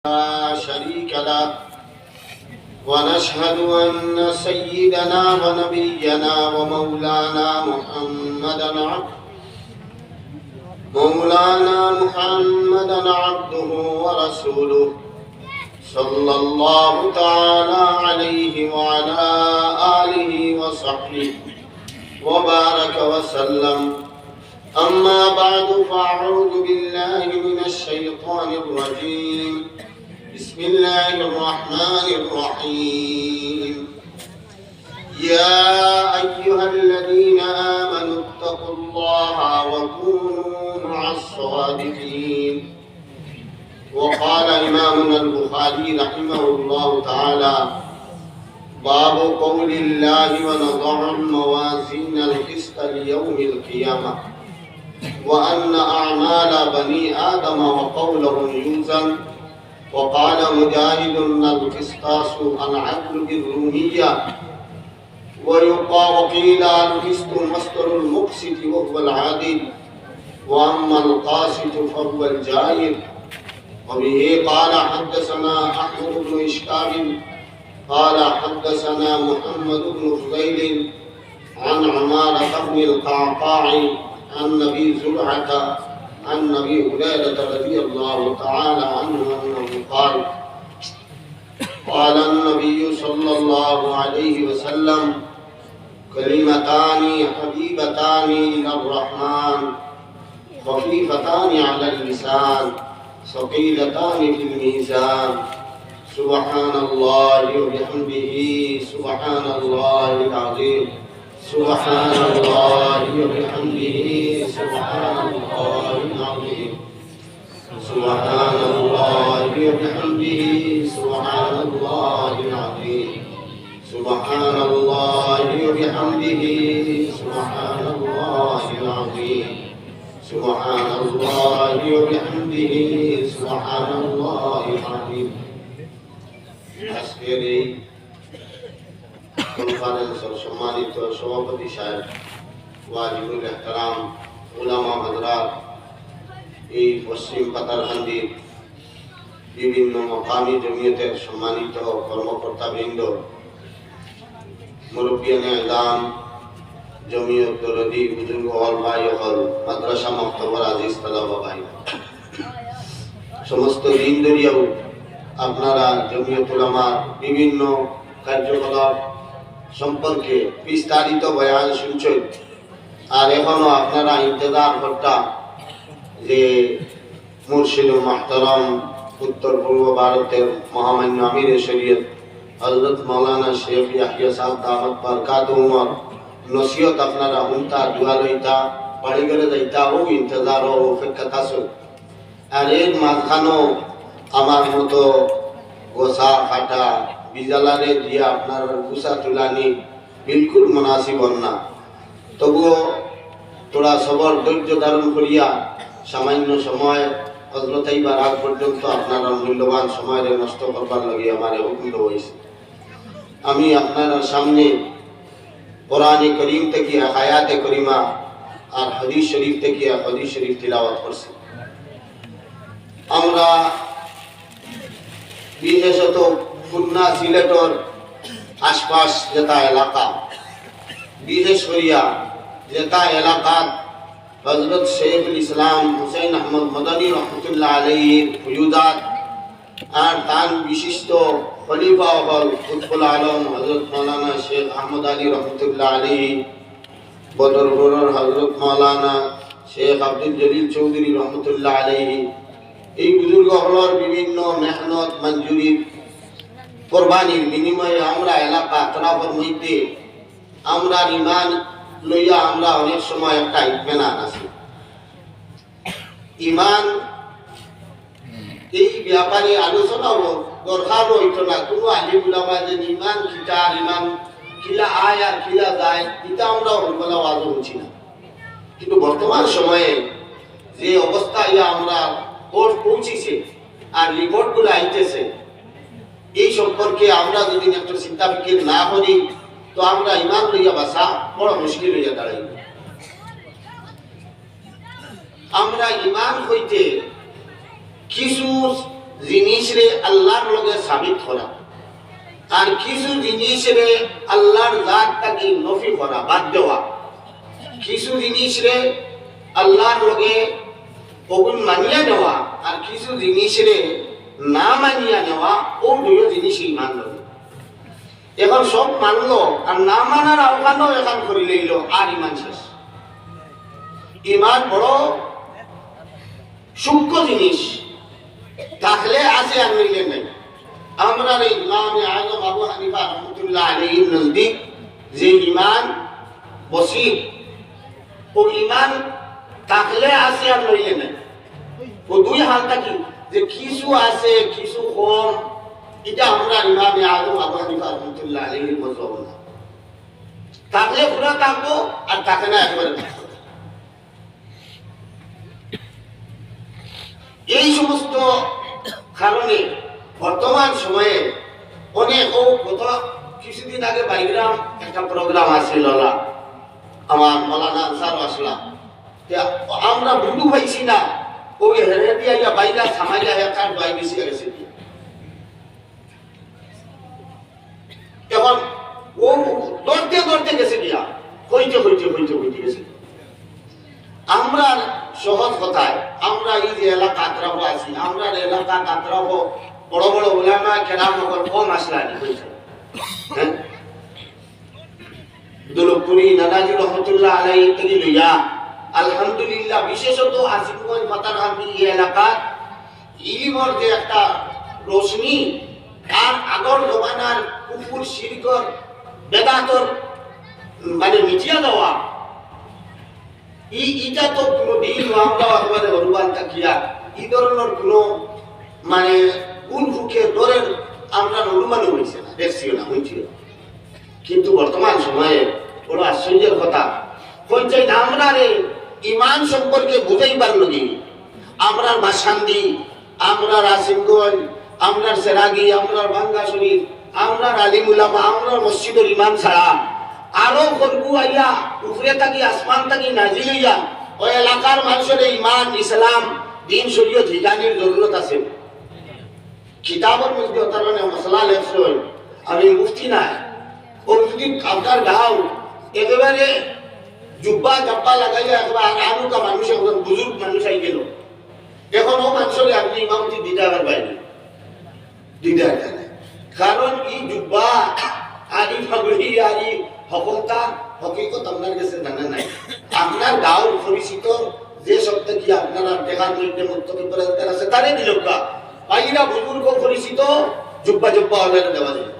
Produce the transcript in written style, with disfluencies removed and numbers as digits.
لا شريك له ونشهد أن سيدنا ونبينا ومولانا محمدا عبده ورسوله صلى الله تعالى عليه وعلى آله وصحبه وبارك وسلم. أما بعد فأعوذ بالله من الشيطان الرجيم. بسم الله الرحمن الرحيم. يا أيها الذين آمنوا اتقوا الله وكونوا مع الصادقين. وقال إمامنا البخاري رحمه الله تعالى: باب قول الله ونضع الموازين القسط ليوم القيامة وأن أعمال بني آدم وقولهم يوزن. وقال مجاهد: القسطاس العدل بالرومية. وقيل القسط مصدر المقسط وهو العادل، وأما القاسط فهو الجائر. وبه قال حدثنا أحمد بن إشكاب قال حدثنا محمد بن فضيل عن عمارة بن القعقاع عن أبي زرعة عن أبي هريرة رضي الله تعالى عنه أنه قال: قال النبي صلى الله عليه وسلم: كلمتان حبيبتان إلى الرحمن خفيفتان على اللسان ثقيلتان في الميزان سبحان الله وبحمده سبحان الله العظيم سبحان الله وبحمده سبحان الله العظيم سبحان الله وبحمده سبحان الله العظيم سبحان الله وبحمده سبحان الله العظيم سبحان الله وبحمده سبحان الله العظيم. আজকের এই কনফারেন্সের সম্মানিত সভাপতি সাহেব, ওয়াজিবুল ইহতারাম উলামা হযরত, এই পশ্চিম পাতারকান্দির বিভিন্ন মকামি জমিয়তের সম্মানিত কর্মকর্তাবৃন্দ, মুরব্বিয়ানে ইলম, জমিয়ত দরদি বুজুর্গ হল ভাই হল, মাদ্রাসা মক্তবর আজিজ তালাবা ভাই, সমস্ত দিন দরিয়াও আপনারা জমিয়ত উলামার বিভিন্ন কার্যকলাপ সম্পর্কে বিস্তারিত বয়ান শুনছেন। আর এখনো আপনারা ইন্তজার করতা যে মুর্শিদুল মুহতারাম উত্তর পূর্ব ভারতের মহামান্য আমিরে শরীয়ত হযরত মাওলানা শেখ ইয়াহিয়া সাহেব দামাত বরকাতুহুম নসিহত আপনারা হুনতা দুয়া লইতা বাড়ি করে যাইতা ও ইন্তজার ও অপেক্ষা আসল। আর এর মাঝখানো আমার মতো গোসা ফাটা বিজালারে দিয়ে আপনার গুসা তুলানি বিলকুল মুনাসিব না। তবুও তোরা সবর ধৈর্য ধারণ করিয়া সামান্য সময় হযরত আইবার আগ পর্যন্ত আপনারা মূল্যবান সময় নষ্ট করবার লাগে আমার হুকুম হয়েছে। আমি আপনার সামনে কোরআনে করিম থেকে আয়াতে করিমা আর হাদিস শরীফ থেকে হাদিস শরীফ তিলাওয়াত করছি। আমরা বিশেষত খুলনা সিলেটর আশপাশ যেটা এলাকা, বিশেষ করিয়া যেটা এলাকার হযরত শেখুল ইসলাম হুসাইন আহমদ মদনী রহমতুল্লাহ আলাইহির ফুয়ুদাত আর তার বিশিষ্ট খলিফা হল কুতুবুল আলম হযরত মাওলানা শেখ আহমদ আলী রহমতুল্লাহ আলাইহি, বদরপুরের হযরত মাওলানা শেখ আব্দুল জলিল চৌধুরী রহমতুল্লাহ আলাইহি, এই বুজুর্গ হলর বিভিন্ন মেহনত মঞ্জুরির কোরবানির বিনিময়ে আমরা এলাকা তরাফের মধ্যে আমরা ইমান লইয়া আমরা অনেক সময় একটা ইতমিনান আছি। ইমান এই ব্যাপারে আলোচনা দরকার হইতো না। কোনো আলিম উলামা যে ইমান কিটা ইমান কিলা আয় আর কিলা যায় এটা আমরা বলা ওয়াজ হচ্ছি না। কিন্তু বর্তমান সময়ে যে অবস্থা ইয়া আমরা পৌঁছিছে আর রিপোর্টগুলো আইতেছে, এই সম্পর্কে আমরা যদি একটু চিন্তা ফিকির না করি তো আমরা ইমান লইয়া বাসা বড় মুশকিল হইয়া দাঁড়াইব। আমরা ইমান হইতে কিছু জিনিস রে আল্লাহর লগে সাবিত করা আর কিছু জিনিস রে আল্লাহর জাতটাকে নফি করা বাদ দেওয়া কিছু জিনিস রে আল্লাহর লগে ওগুন মানিয়া নেওয়া আর কিছু জিনিস রে না মানিয়া নেওয়া ও দুই জিনিস ইমান লগে এখন সব মানলো আর না মানার আহ্বানও এখন করে লইল আর ইমান শেষ ইমান বড় সূক্ষ্ম জিনিস থাকলে আছে আর নইলে নাই আমরা ইমাম আযম আবু হানিফা রাহমাতুল্লাহ আলাইহির নজদিক যে ইমান বসিত ও ইমান থাকলে আছে আর নইলে নাই ও দুই হালটা কি যে কিছু আছে কিছু কম এটা আমরা ইমাম আযম আবু হানিফা রাহমাতুল্লাহ আলাইহির মতলব না থাকলে পুরা থাকবো আর থাকে না একবারে থাকবো এই সমস্ত কারণে বর্তমান সময়ে অনেক কিছুদিন আগে বাইগ্রাম একটা প্রোগ্রাম আসছিল আমার মৌলানা আনসার আসলাম আমরা বুঝু পাইছি না ওই হেরে দিয়া বাইরা সামাইয়া একার বাই বেশি গেছে এখন ও দৌড়তে দৌড়তে গেছে গিয়া হইতে গেছে আমরা সহজ কথায় আমরা এই যে এলাকা আত্রাবো আছি আমরা এলাকা আত্রাবো বড় বড় ওলামা কেরাম কম আসলা হয়েছে হ্যাঁ দুলপুরি নানাজি রহমতুল্লাহ আলাইহি থেকে লইয়া আলহামদুলিল্লাহ বিশেষত আসিফগঞ্জ পাতারহান্দি এই এলাকা ইলিমর যে একটা রোশনি আর আগর জমানার কুফুর শিরকর বেদাতর মানে মিটিয়া দেওয়া এটা তো কোনো দিন আমরা একবারে অনুবাদ থাকিয়া এই ধরনের কোনো মানে কোন সুখে দরের আমরা অনুমানও হয়েছে না দেখছিও না হয়েছিল কিন্তু বর্তমান সময়ে বড় আশ্চর্যের কথা হচ্ছে আমরা রে ইমান সম্পর্কে বুঝাইবার লগে আমরা মাসান্দি আমরা আসিফগঞ্জ আমরা সেরাগি আমরা ভাঙ্গা শরীফ আমরা আলিম উলামা আমরা মসজিদের ইমাম ছাড়া আরো গর্বু আইয়া উপরে থাকি আসমান থাকি নাজিল হইয়া ওই এলাকার মানুষের ইমান ইসলাম দিন শরীয়ত হিজানির জরুরত আছে কিতাবের মধ্যে তার মানে মশলা লেখছেন আমি মুফতি নাই ও যদি আপনার গাও একেবারে জুব্বা জাব্বা লাগাইয়া একবার আনুকা মানুষ একজন বুজুর্গ মানুষ আই গেল এখন ও মানুষের আপনি ইমামতি দিতে আবার বাইরে দিতে কারণ এই জুব্বা আরি ফাগড়ি আরি হকমতা হকিকত আপনার কাছে জানা নাই আপনার গাঁর পরিচিত যে শব্দ কি আপনারা দেখার মধ্যে মন্তব্য আছে তারে দিল বাইরা বুজুর্গ পরিচিত জুব্বা হলে দেওয়া যায়